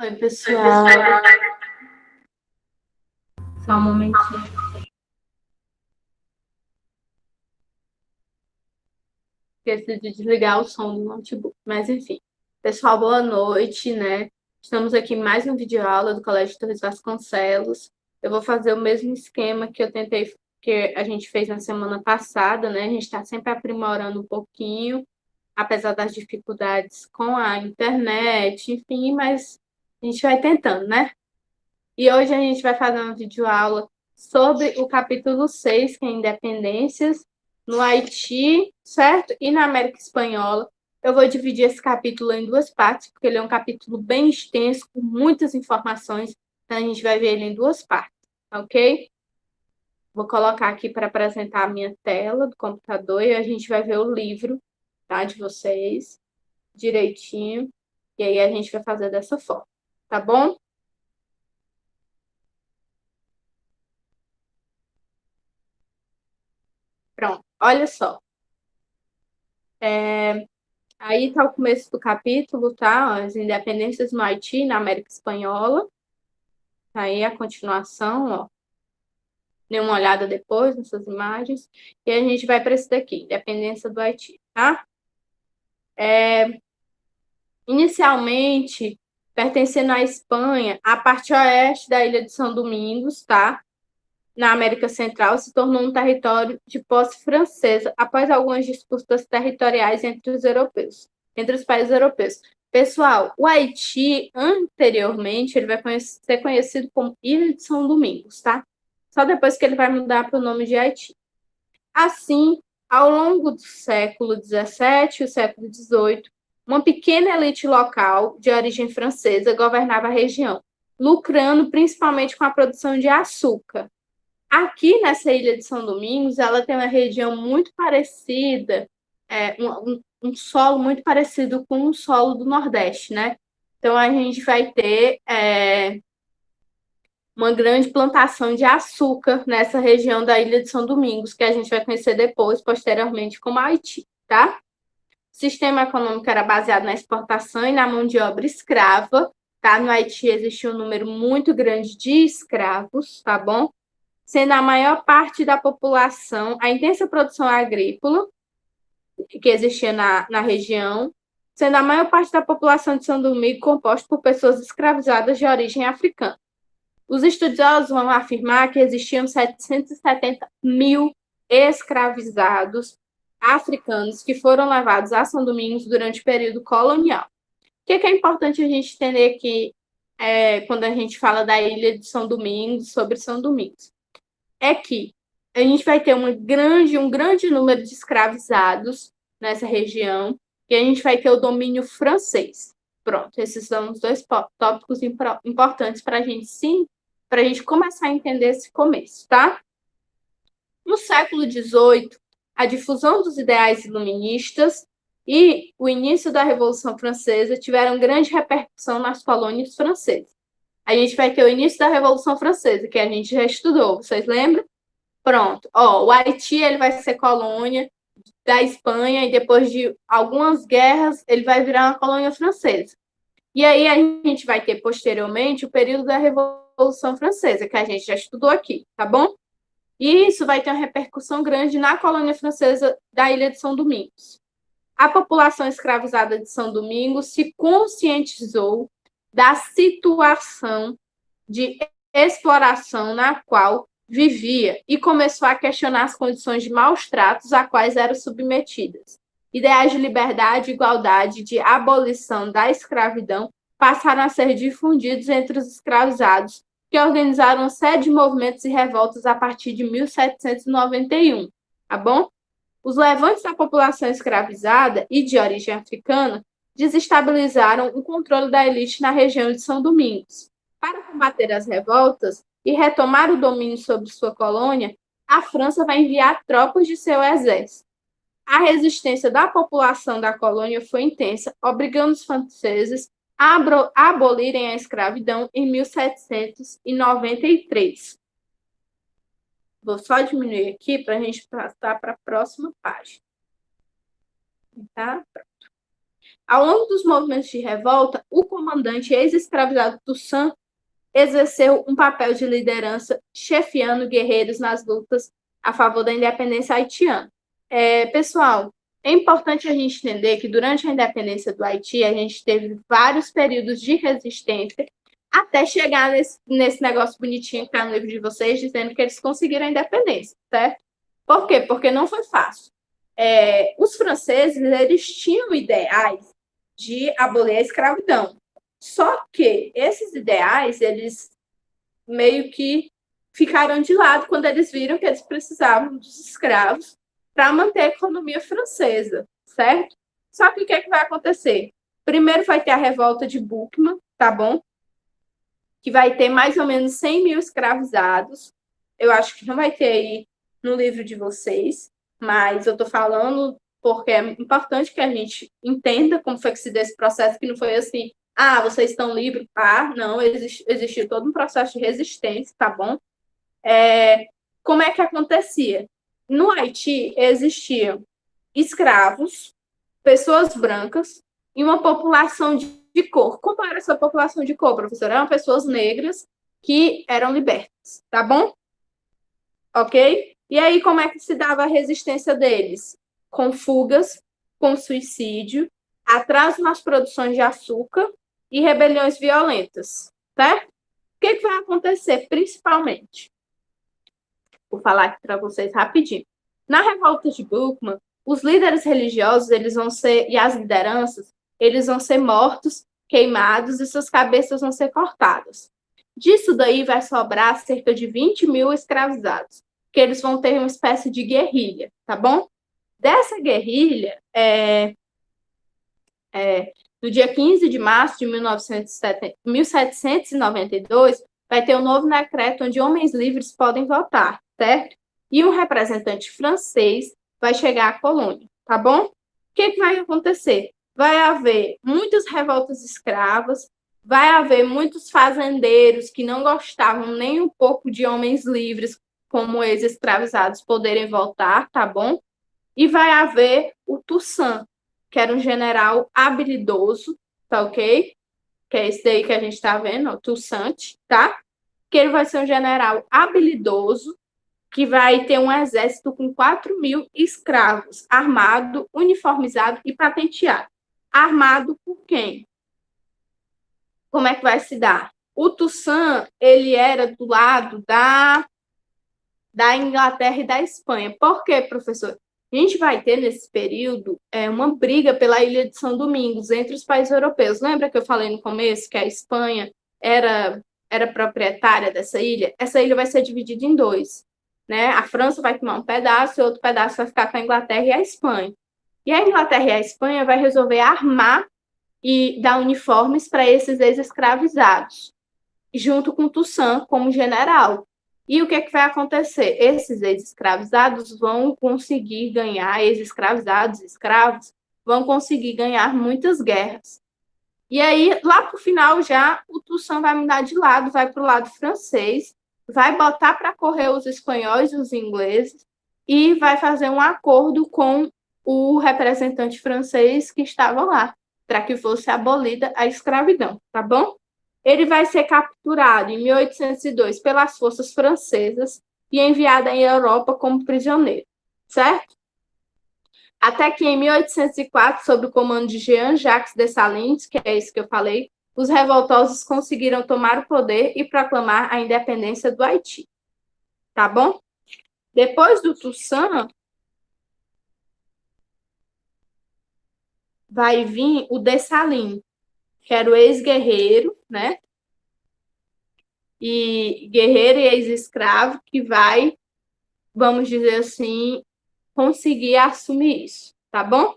Oi, pessoal. Só um momentinho. Esqueci de desligar o som do notebook. Mas, enfim. Pessoal, boa noite, né? Estamos aqui em mais um vídeo aula do Colégio Torres Vasconcelos. Eu vou fazer o mesmo esquema que a gente fez na semana passada, né? A gente está sempre aprimorando um pouquinho, apesar das dificuldades com a internet, enfim, mas a gente vai tentando, né? E hoje a gente vai fazer uma videoaula sobre o capítulo 6, que é Independências, no Haiti, certo? E na América Espanhola. Eu vou dividir esse capítulo em duas partes, porque ele é um capítulo bem extenso, com muitas informações, então a gente vai ver ele em duas partes, ok? Vou colocar aqui para apresentar a minha tela do computador e a gente vai ver o livro, tá, de vocês, direitinho, e aí a gente vai fazer dessa forma, tá bom? Pronto, olha só. Aí está o começo do capítulo, tá? As independências no Haiti, na América Espanhola. Tá aí a continuação, ó. Dê uma olhada depois nessas imagens. E a gente vai para esse daqui, independência do Haiti, tá? Inicialmente, pertencendo à Espanha, a parte oeste da ilha de São Domingos, tá? Na América Central, se tornou um território de posse francesa após algumas disputas territoriais entre os países europeus. Pessoal, o Haiti, anteriormente, ele vai ser conhecido como Ilha de São Domingos, tá? Só depois que ele vai mudar para o nome de Haiti. Assim, ao longo do século XVII e o século XVIII, uma pequena elite local, de origem francesa, governava a região, lucrando principalmente com a produção de açúcar. Aqui nessa ilha de São Domingos, ela tem uma região muito parecida, um solo muito parecido com o solo do Nordeste, né? Então a gente vai ter uma grande plantação de açúcar nessa região da ilha de São Domingos, que a gente vai conhecer depois, posteriormente, como Haiti, tá? O sistema econômico era baseado na exportação e na mão de obra escrava, tá? No Haiti existia um número muito grande de escravos, tá bom? Sendo a maior parte da população a intensa produção agrícola que existia na região, sendo a maior parte da população de São Domingo composta por pessoas escravizadas de origem africana. Os estudiosos vão afirmar que existiam 770 mil escravizados africanos que foram levados a São Domingos durante o período colonial. O que é importante a gente entender aqui quando a gente fala da ilha de São Domingos, sobre São Domingos? É que a gente vai ter um grande número de escravizados nessa região e a gente vai ter o domínio francês. Pronto, esses são os dois tópicos importantes para a gente começar a entender esse começo, tá? No século XVIII, a difusão dos ideais iluministas e o início da Revolução Francesa tiveram grande repercussão nas colônias francesas. A gente vai ter o início da Revolução Francesa, que a gente já estudou, vocês lembram? Pronto. Ó, o Haiti ele vai ser colônia da Espanha e depois de algumas guerras ele vai virar uma colônia francesa. E aí a gente vai ter posteriormente o período da Revolução Francesa, que a gente já estudou aqui, tá bom? E isso vai ter uma repercussão grande na colônia francesa da Ilha de São Domingos. A população escravizada de São Domingos se conscientizou da situação de exploração na qual vivia e começou a questionar as condições de maus tratos a quais eram submetidas. Ideais de liberdade, igualdade, de abolição da escravidão passaram a ser difundidos entre os escravizados, que organizaram uma série de movimentos e revoltas a partir de 1791, tá bom? Os levantes da população escravizada e de origem africana desestabilizaram o controle da elite na região de São Domingos. Para combater as revoltas e retomar o domínio sobre sua colônia, a França vai enviar tropas de seu exército. A resistência da população da colônia foi intensa, obrigando os franceses a abolirem a escravidão em 1793. Vou só diminuir aqui para a gente passar para a próxima página. Tá? Ao longo dos movimentos de revolta, o comandante ex-escravizado Toussaint exerceu um papel de liderança, chefiando guerreiros nas lutas a favor da independência haitiana. Pessoal, é importante a gente entender que durante a independência do Haiti, a gente teve vários períodos de resistência até chegar nesse negócio bonitinho que está no livro de vocês, dizendo que eles conseguiram a independência, certo? Por quê? Porque não foi fácil. Os franceses, eles tinham ideais de abolir a escravidão. Só que esses ideais, eles meio que ficaram de lado quando eles viram que eles precisavam dos escravos para manter a economia francesa, certo? Só que o que é que vai acontecer? Primeiro vai ter a revolta de Boukman, tá bom? Que vai ter mais ou menos 100 mil escravizados. Eu acho que não vai ter aí no livro de vocês, mas eu tô falando porque é importante que a gente entenda como foi que se deu esse processo, que não foi assim, vocês estão livres, não, existiu todo um processo de resistência, tá bom? Como é que acontecia? No Haiti existiam escravos, pessoas brancas e uma população de cor. Como era essa população de cor, professora? Eram pessoas negras que eram libertas, tá bom? Ok? E aí, como é que se dava a resistência deles? Com fugas, com suicídio, atraso nas produções de açúcar e rebeliões violentas, certo? O que vai acontecer, principalmente? Vou falar aqui para vocês rapidinho. Na revolta de Boukman, os líderes religiosos, eles vão ser, e as lideranças, eles vão ser mortos, queimados e suas cabeças vão ser cortadas. Disso daí vai sobrar cerca de 20 mil escravizados, que eles vão ter uma espécie de guerrilha, tá bom? Dessa guerrilha, no dia 15 de março de 1792, vai ter um novo decreto onde homens livres podem votar, certo? E um representante francês vai chegar à colônia, tá bom? O que vai acontecer? Vai haver muitas revoltas escravas, vai haver muitos fazendeiros que não gostavam nem um pouco de homens livres, como ex-escravizados, poderem voltar, tá bom? E vai haver o Toussaint, que era um general habilidoso, tá ok? Que é esse daí que a gente está vendo, o Toussaint, tá? Que ele vai ser um general habilidoso, que vai ter um exército com 4 mil escravos, armado, uniformizado e patenteado. Armado por quem? Como é que vai se dar? O Toussaint, ele era do lado da Inglaterra e da Espanha. Por quê, professor? A gente vai ter, nesse período, uma briga pela Ilha de São Domingos entre os países europeus. Lembra que eu falei no começo que a Espanha era proprietária dessa ilha? Essa ilha vai ser dividida em dois, né? A França vai tomar um pedaço e outro pedaço vai ficar com a Inglaterra e a Espanha. E a Inglaterra e a Espanha vai resolver armar e dar uniformes para esses ex-escravizados, junto com Toussaint como general. E o que vai acontecer? Esses ex-escravizados vão conseguir ganhar, ex-escravizados, escravos, vão conseguir ganhar muitas guerras. E aí, lá para o final, já o Toussaint vai mudar de lado, vai para o lado francês, vai botar para correr os espanhóis e os ingleses e vai fazer um acordo com o representante francês que estava lá, para que fosse abolida a escravidão, tá bom? Ele vai ser capturado em 1802 pelas forças francesas e enviado à Europa como prisioneiro, certo? Até que em 1804, sob o comando de Jean-Jacques Dessalines, que é isso que eu falei, os revoltosos conseguiram tomar o poder e proclamar a independência do Haiti. Tá bom? Depois do Toussaint, vai vir o Dessalines, que era o ex-guerreiro, né? E guerreiro e ex-escravo que vai, vamos dizer assim, conseguir assumir isso, tá bom?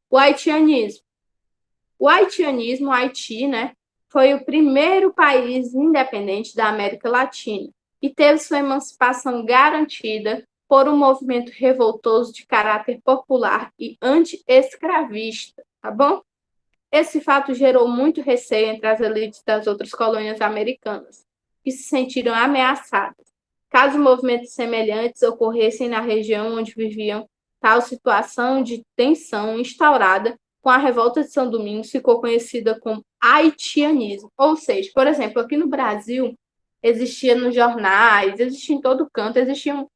O haitianismo. O haitianismo, o Haiti, né, foi o primeiro país independente da América Latina e teve sua emancipação garantida por um movimento revoltoso de caráter popular e anti-escravista, tá bom? Esse fato gerou muito receio entre as elites das outras colônias americanas, que se sentiram ameaçadas, caso movimentos semelhantes ocorressem na região onde viviam tal situação de tensão instaurada com a revolta de São Domingos ficou conhecida como haitianismo. Ou seja, por exemplo, aqui no Brasil, existia nos jornais, existia em todo canto, existia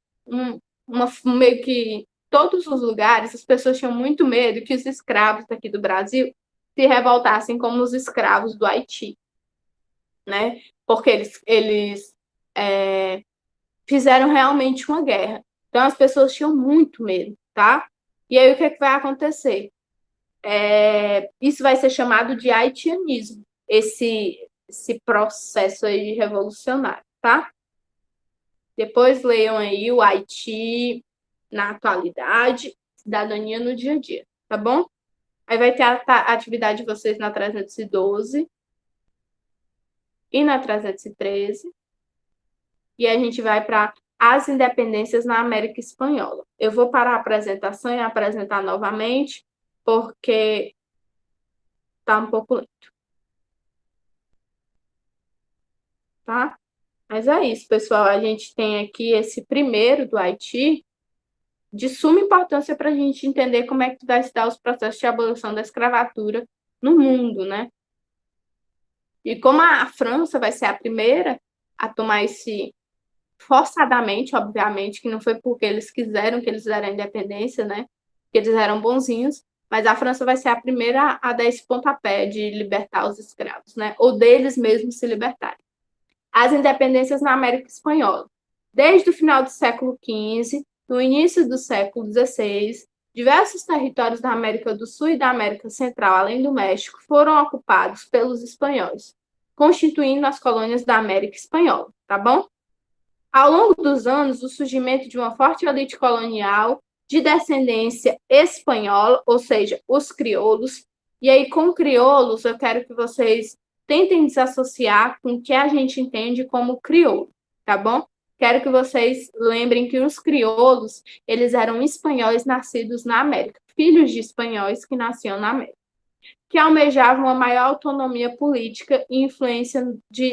meio que todos os lugares, as pessoas tinham muito medo que os escravos daqui do Brasil se revoltassem como os escravos do Haiti, né? Porque eles fizeram realmente uma guerra. Então, as pessoas tinham muito medo, tá? E aí, o que vai acontecer? Isso vai ser chamado de haitianismo, esse processo aí revolucionário, tá? Depois leiam aí o Haiti na atualidade, cidadania no dia a dia, tá bom? Aí vai ter a atividade de vocês na 312 e na 313. E a gente vai para as independências na América Espanhola. Eu vou parar a apresentação e apresentar novamente, porque tá um pouco lento. Tá? Mas é isso, pessoal. A gente tem aqui esse primeiro do Haiti, de suma importância para a gente entender como é que vai se dar os processos de abolição da escravatura no mundo, né? E como a França vai ser a primeira a tomar esse forçadamente, obviamente, que não foi porque eles quiseram que eles fizeram a independência, né? Que eles eram bonzinhos, mas a França vai ser a primeira a dar esse pontapé de libertar os escravos, né? Ou deles mesmos se libertarem. As independências na América Espanhola. Desde o final do século XV, no início do século XVI, diversos territórios da América do Sul e da América Central, além do México, foram ocupados pelos espanhóis, constituindo as colônias da América Espanhola, tá bom? Ao longo dos anos, o surgimento de uma forte elite colonial de descendência espanhola, ou seja, os crioulos, e aí com crioulos eu quero que vocês tentem desassociar com o que a gente entende como crioulo, tá bom? Quero que vocês lembrem que os crioulos, eles eram espanhóis nascidos na América, filhos de espanhóis que nasciam na América, que almejavam uma maior autonomia política e influência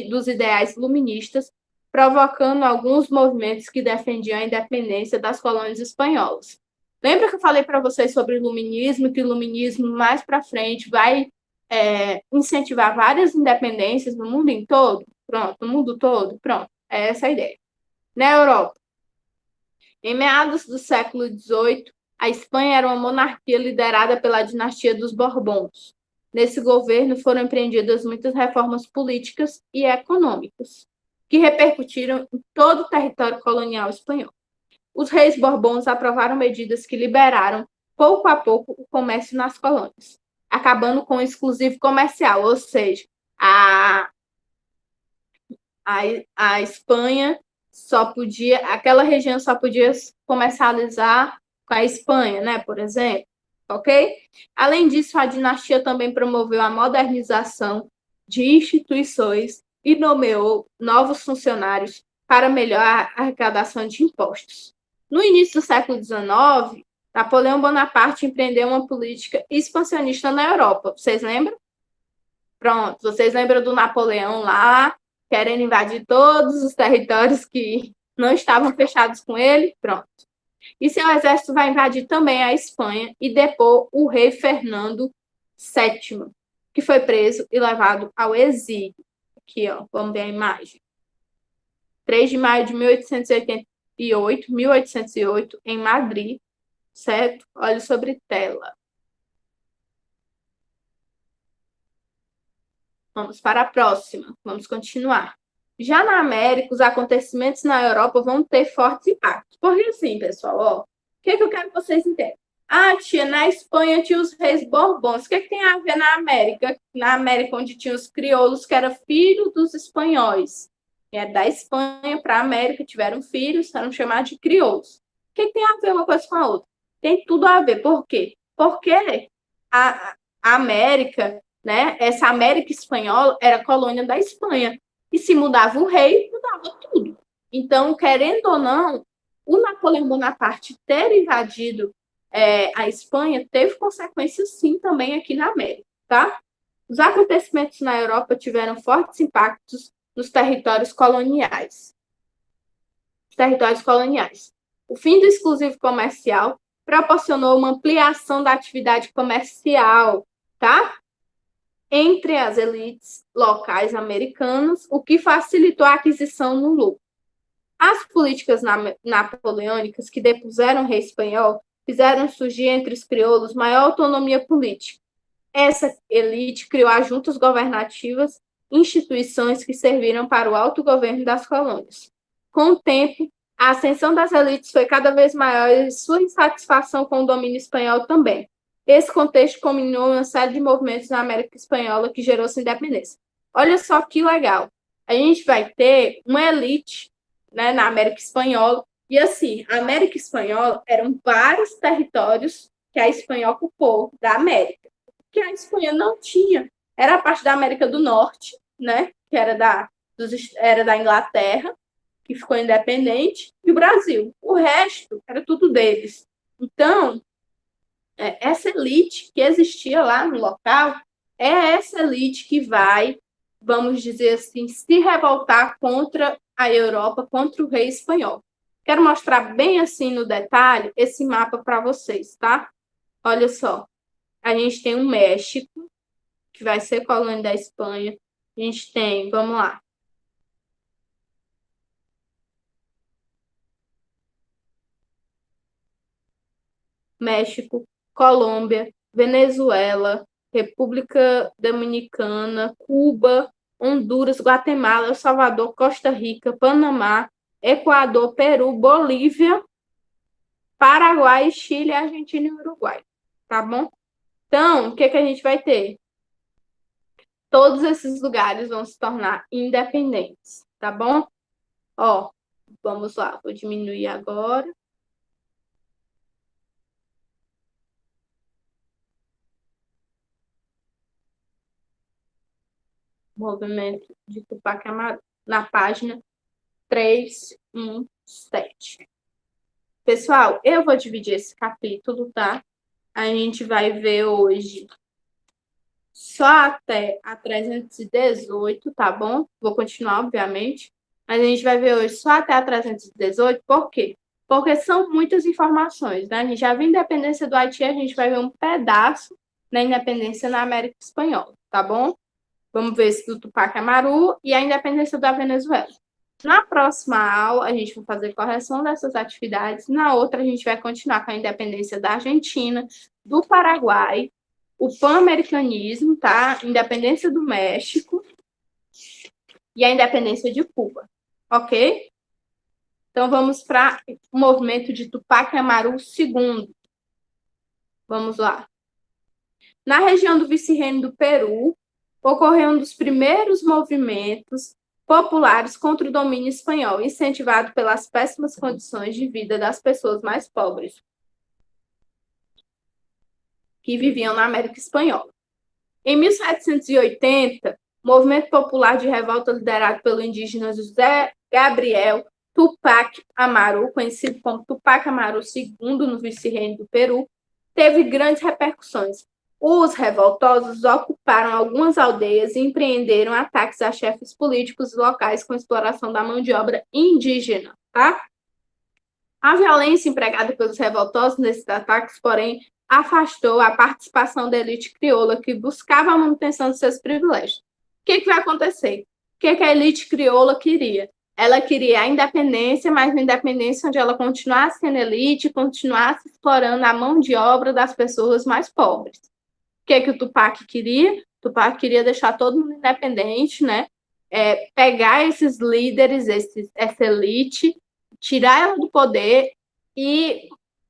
dos ideais luministas, provocando alguns movimentos que defendiam a independência das colônias espanholas. Lembra que eu falei para vocês sobre o iluminismo, que o iluminismo mais para frente vai incentivar várias independências no mundo em todo? Pronto, no mundo todo? Pronto, é essa a ideia. Na Europa, em meados do século XVIII, a Espanha era uma monarquia liderada pela dinastia dos Borbons. Nesse governo foram empreendidas muitas reformas políticas e econômicas, que repercutiram em todo o território colonial espanhol. Os reis Borbons aprovaram medidas que liberaram, pouco a pouco, o comércio nas colônias, acabando com o exclusivo comercial, ou seja, a Espanha aquela região só podia comercializar com a Espanha, né, por exemplo, ok? Além disso, a dinastia também promoveu a modernização de instituições e nomeou novos funcionários para melhorar a arrecadação de impostos. No início do século XIX, Napoleão Bonaparte empreendeu uma política expansionista na Europa. Vocês lembram? Pronto, vocês lembram do Napoleão lá, querendo invadir todos os territórios que não estavam fechados com ele? Pronto. E seu exército vai invadir também a Espanha e depor o rei Fernando VII, que foi preso e levado ao exílio. Aqui, ó, vamos ver a imagem. 3 de maio de 1808, em Madrid, certo? Olha sobre tela. Vamos para a próxima. Vamos continuar. Já na América, os acontecimentos na Europa vão ter fortes impactos. Porque assim, pessoal, ó, o que eu quero que vocês entendam? Ah, tia, na Espanha tinha os reis Borbons. O que tem a ver na América? Na América, onde tinha os crioulos, que era filho dos espanhóis. E é da Espanha para a América, tiveram filhos, eram chamados de crioulos. O que tem a ver uma coisa com a outra? Tem tudo a ver. Por quê? Porque a América, né, essa América espanhola era colônia da Espanha. E se mudava o rei, mudava tudo. Então, querendo ou não, o Napoleão Bonaparte ter invadido a Espanha teve consequências, sim, também aqui na América, tá? Os acontecimentos na Europa tiveram fortes impactos nos territórios coloniais. O fim do exclusivo comercial proporcionou uma ampliação da atividade comercial, tá? Entre as elites locais americanas, o que facilitou a aquisição no lucro. As políticas napoleônicas que depuseram o rei espanhol fizeram surgir entre os crioulos maior autonomia política. Essa elite criou as juntas governativas, instituições que serviram para o autogoverno das colônias. Com o tempo, a ascensão das elites foi cada vez maior e sua insatisfação com o domínio espanhol também. Esse contexto culminou em uma série de movimentos na América Espanhola que gerou sua independência. Olha só que legal. A gente vai ter uma elite, né, na América Espanhola, e assim, a América Espanhola eram vários territórios que a Espanha ocupou da América, que a Espanha não tinha. Era a parte da América do Norte, né, que era da Inglaterra, que ficou independente, e o Brasil. O resto era tudo deles. Então, essa elite que existia lá no local é essa elite que vai, vamos dizer assim, se revoltar contra a Europa, contra o rei espanhol. Quero mostrar bem assim no detalhe esse mapa para vocês, tá? Olha só, a gente tem o México, que vai ser colônia da Espanha. A gente tem, vamos lá, México, Colômbia, Venezuela, República Dominicana, Cuba, Honduras, Guatemala, El Salvador, Costa Rica, Panamá, Equador, Peru, Bolívia, Paraguai, Chile, Argentina e Uruguai. Tá bom? Então, o que a gente vai ter? Todos esses lugares vão se tornar independentes, tá bom? Ó, vamos lá, vou diminuir agora. Movimento de Tupac Amaru, na página 317. Pessoal, eu vou dividir esse capítulo, tá? A gente vai ver hoje só até a 318, tá bom? Vou continuar, obviamente. Mas a gente vai ver hoje só até a 318, por quê? Porque são muitas informações, né? A gente já viu a independência do Haiti, a gente vai ver um pedaço da independência na América Espanhola, tá bom? Vamos ver esse do Tupac Amaru e a independência da Venezuela. Na próxima aula, a gente vai fazer correção dessas atividades. Na outra, a gente vai continuar com a independência da Argentina, do Paraguai, o pan-americanismo, tá? Independência do México e a independência de Cuba, ok? Então, vamos para o movimento de Tupac Amaru II. Vamos lá. Na região do vice-reino do Peru, ocorreu um dos primeiros movimentos populares contra o domínio espanhol, incentivado pelas péssimas condições de vida das pessoas mais pobres que viviam na América Espanhola. Em 1780, o movimento popular de revolta liderado pelo indígena José Gabriel Tupac Amaru, conhecido como Tupac Amaru II no vice-reino do Peru, teve grandes repercussões. Os revoltosos ocuparam algumas aldeias e empreenderam ataques a chefes políticos locais com exploração da mão de obra indígena, tá? A violência empregada pelos revoltosos nesses ataques, porém, afastou a participação da elite crioula que buscava a manutenção de seus privilégios. O que vai acontecer? O que a elite crioula queria? Ela queria a independência, mas uma independência onde ela continuasse sendo elite e continuasse explorando a mão de obra das pessoas mais pobres. O que o Tupac queria? O Tupac queria deixar todo mundo independente, né? Pegar esses líderes, essa elite, tirar ela do poder e,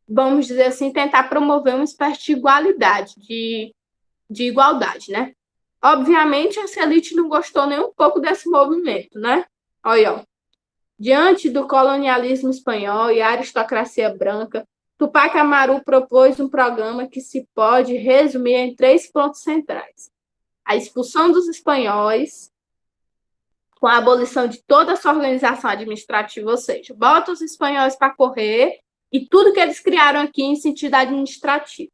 vamos dizer assim, tentar promover uma espécie de igualdade, de igualdade, né? Obviamente, essa elite não gostou nem um pouco desse movimento, né? Olha, ó. Diante do colonialismo espanhol e a aristocracia branca, Tupac Amaru propôs um programa que se pode resumir em 3 pontos centrais: a expulsão dos espanhóis, com a abolição de toda essa organização administrativa, ou seja, bota os espanhóis para correr e tudo que eles criaram aqui em sentido administrativo.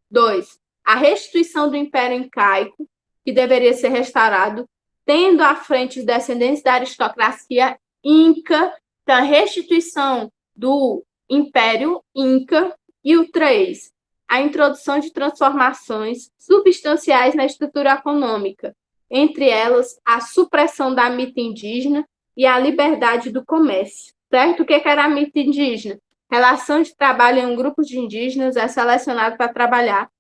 2, a restituição do Império Incaico, que deveria ser restaurado, tendo à frente os descendentes da aristocracia Inca, então a restituição do Império Inca E o 3, a introdução de transformações substanciais na estrutura econômica, entre elas a supressão da mita indígena e a liberdade do comércio. Certo? O que era a mita indígena? Relação de trabalho em um grupo de indígenas é selecionado para trabalhar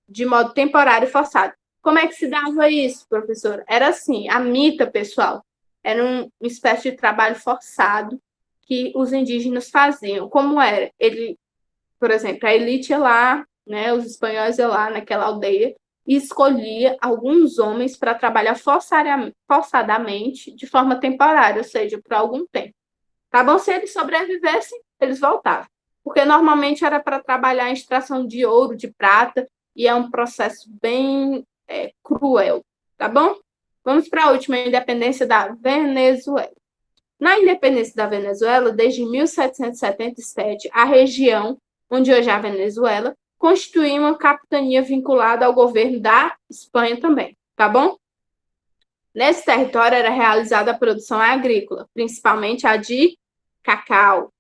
de modo temporário e forçado. Como é que se dava isso, professora? Era assim, a mita, pessoal, era uma espécie de trabalho forçado que os indígenas faziam. Como era? Ele, por exemplo, a elite ia lá, né, os espanhóis iam lá naquela aldeia e escolhia alguns homens para trabalhar forçadamente de forma temporária, ou seja, por algum tempo. Tá bom? Se eles sobrevivessem, eles voltavam. Porque normalmente era para trabalhar em extração de ouro, de prata, e é um processo bem cruel. Tá bom? Vamos para a última, independência da Venezuela. Na independência da Venezuela, desde 1777, a região, onde hoje é a Venezuela, constituía uma capitania vinculada ao governo da Espanha também. Tá bom? Nesse território era realizada a produção agrícola, principalmente a de cacau,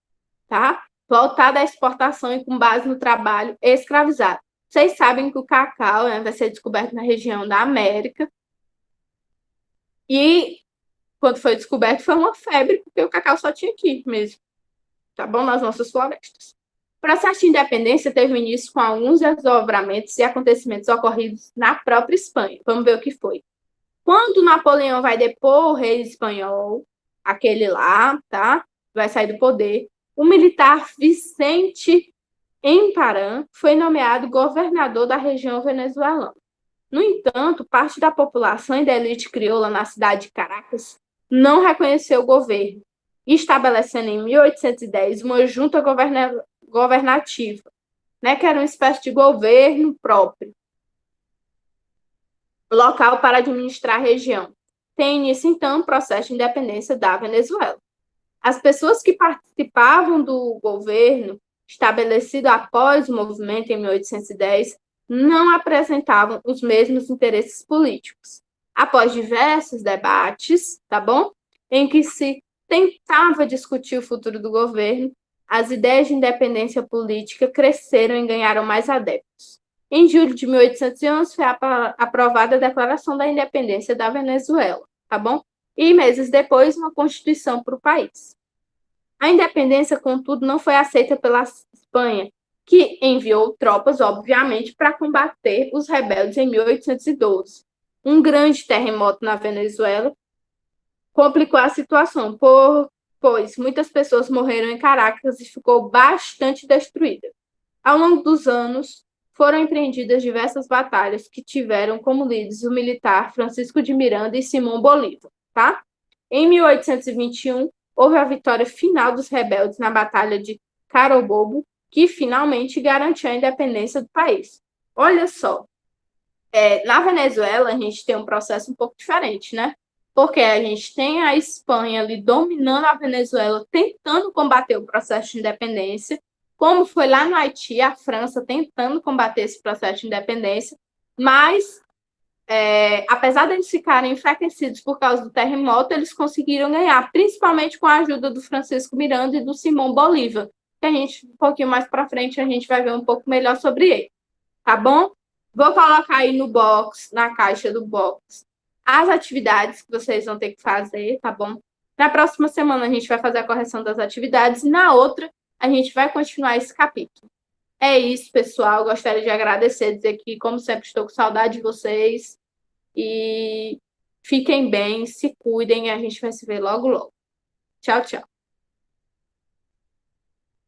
tá? Voltada à exportação e com base no trabalho escravizado. Vocês sabem que o cacau vai ser descoberto na região da América e quando foi descoberto foi uma febre, porque o cacau só tinha aqui mesmo, tá bom? Nas nossas florestas. O processo de independência teve início com alguns desdobramentos e acontecimentos ocorridos na própria Espanha. Vamos ver o que foi. Quando Napoleão vai depor o rei espanhol, aquele lá, tá? Vai sair do poder, o militar Vicente Emparan foi nomeado governador da região venezuelana. No entanto, parte da população e da elite crioula na cidade de Caracas não reconheceu o governo, estabelecendo em 1810 uma junta governativa, né, que era uma espécie de governo próprio, local para administrar a região. Tem início, então, o processo de independência da Venezuela. As pessoas que participavam do governo estabelecido após o movimento em 1810 não apresentavam os mesmos interesses políticos. Após diversos debates, tá bom? Em que se tentava discutir o futuro do governo, as ideias de independência política cresceram e ganharam mais adeptos. Em julho de 1811 foi aprovada a Declaração da Independência da Venezuela, tá bom? E meses depois, uma constituição para o país. A independência, contudo, não foi aceita pela Espanha, que enviou tropas, obviamente, para combater os rebeldes em 1812. Um grande terremoto na Venezuela complicou a situação, pois muitas pessoas morreram em Caracas e ficou bastante destruída. Ao longo dos anos, foram empreendidas diversas batalhas que tiveram como líderes o militar Francisco de Miranda e Simão Bolívar, tá? Em 1821, houve a vitória final dos rebeldes na Batalha de Carabobo, que finalmente garantiu a independência do país. Olha só, na Venezuela a gente tem um processo um pouco diferente, né? Porque a gente tem a Espanha ali dominando a Venezuela, tentando combater o processo de independência, como foi lá no Haiti, a França tentando combater esse processo de independência, mas, apesar de eles ficarem enfraquecidos por causa do terremoto, eles conseguiram ganhar, principalmente com a ajuda do Francisco Miranda e do Simão Bolívar, que a gente, um pouquinho mais para frente, a gente vai ver um pouco melhor sobre ele, tá bom? Vou colocar aí no box, na caixa do box, as atividades que vocês vão ter que fazer, tá bom? Na próxima semana a gente vai fazer a correção das atividades e na outra a gente vai continuar esse capítulo. É isso, pessoal. Gostaria de agradecer, dizer que, como sempre, estou com saudade de vocês. E fiquem bem, se cuidem e a gente vai se ver logo, logo. Tchau, tchau.